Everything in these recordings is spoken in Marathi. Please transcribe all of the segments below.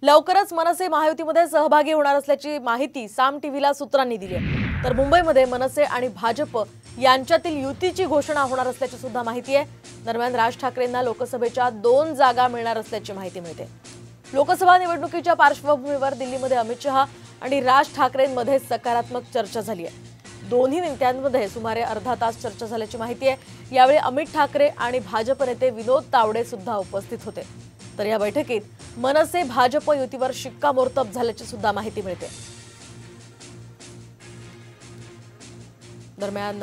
लवकरच मनसे महायुतीमध्ये सहभागी होणार असल्याची माहिती साम टीव्हीला सूत्रांनी दिली आहे। तर मुंबईमध्ये मनसे आणि भाजप यांच्यातील युतीची घोषणा होणार असल्याची सुद्धा माहिती आहे। दरम्यान राज ठाकरेंना लोकसभेच्या 2 जागा मिळणार असल्याची माहिती मिळते। लोकसभा निवडणुकीच्या पार्श्वभूमीवर दिल्लीमध्ये अमित शहा आणि राज ठाकरेंमध्ये सकारात्मक चर्चा झाली आहे। दोन्ही नेत्यांमध्ये सुमारे अर्धा तास चर्चा झाल्याची माहिती आहे। यावेळी अमित ठाकरे आणि भाजप नेते विनोद तावडे सुद्धा उपस्थित होते। तर या बैठकीत मनसे भाजप युतीवर शिक्कामोर्तब झाल्याची सुद्धा माहिती मिळते। दरम्यान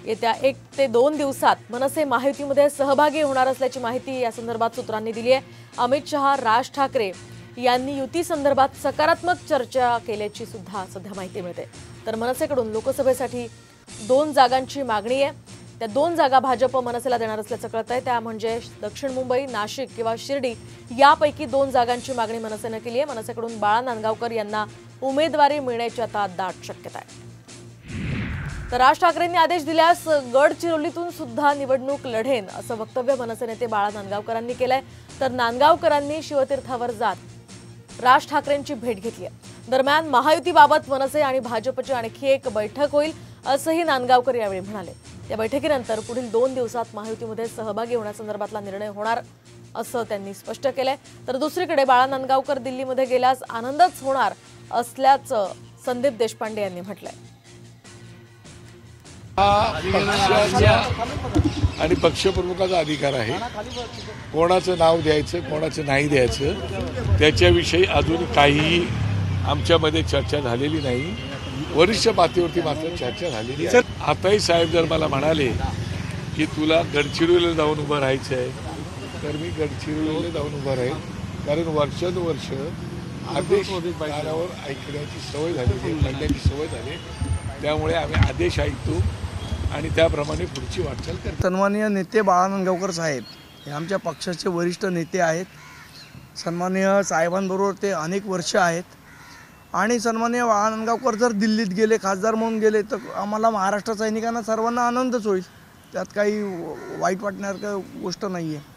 येत्या 1 ते 2 दिवसात मनसे महायुतीमध्ये सहभागी होणार असल्याची माहिती या संदर्भात सूत्रांनी दिली आहे। अमित शहा राज ठाकरे यांनी युती संदर्भात सकारात्मक चर्चा केल्याची सुद्धा सध्या माहिती मिळते। तर मनसेकडून लोकसभेसाठी 2 जागांची मागणी आहे। त्या 2 जागा भाजप मनसेला देणार असल्याचं कळतंय। त्या म्हणजे दक्षिण मुंबई, नाशिक किंवा शिर्डी यापैकी 2 जागांची मागणी मनसेने केली आहे। मनसेकडून बाळा नांदगावकर यांना उमेदवारी मिळण्याची आता दाट शक्यता आहे। तर राज ठाकरेंनी आदेश दिल्यास गडचिरोलीतून सुद्धा निवडणूक लढेन असं वक्तव्य मनसे नेते बाळा नांदगावकरांनी केलंय। तर नांदगावकरांनी शिवतीर्थावर जात राज ठाकरेंची भेट घेतली आहे। दरम्यान महायुतीबाबत मनसे आणि भाजपची आणखी एक बैठक होईल असंही नांदगावकर यावेळी म्हणाले। त्या बैठकीनंतर पुढील 2 दिवसात महायुतीमध्ये सहभागी होण्यासंदर्भातला निर्णय होणार असं त्यांनी स्पष्ट केलंय। तर दुसरीकडे बाळा नांदगावकर दिल्लीमध्ये गेल्यास आनंदच होणार असल्याचं संदीप देशपांडे यांनी म्हटलंय। आणि पक्षप्रमुखाचा अधिकार आहे, कोणाचं नाव द्यायचं कोणाचं नाही द्यायचं त्याच्याविषयी अजून काही आमच्यामध्ये चर्चा झालेली नाही। वरिष्ठ पातळीवरती मात्र चर्चा झालेली आहे। आताही साहेब जर मला म्हणाले की तुला गडचिरोलीला जाऊन उभं राहायचं आहे तर मी गडचिरोलीला जाऊन उभं राहील, कारण वर्षानुवर्ष आदेश कानावर ऐकण्याची सवय झाली, म्हणण्याची सवय झाली। त्यामुळे आम्ही आदेश ऐकतो आणि त्याप्रमाणे पुढची वाटचाल करतो। सन्माननीय नेते बाळा नांदगावकर साहेब हे आमच्या पक्षाचे वरिष्ठ नेते आहेत। सन्माननीय साहेबांबरोबर ते अनेक वर्ष आहेत आणि सन्माननीय बाळा नांदगावकर जर दिल्लीत गेले, खासदार म्हणून गेले तर आम्हाला महाराष्ट्र सैनिकांना सर्वांना आनंदच होईल। त्यात काही वाईट वाटण्यासारखं गोष्ट नाही आहे।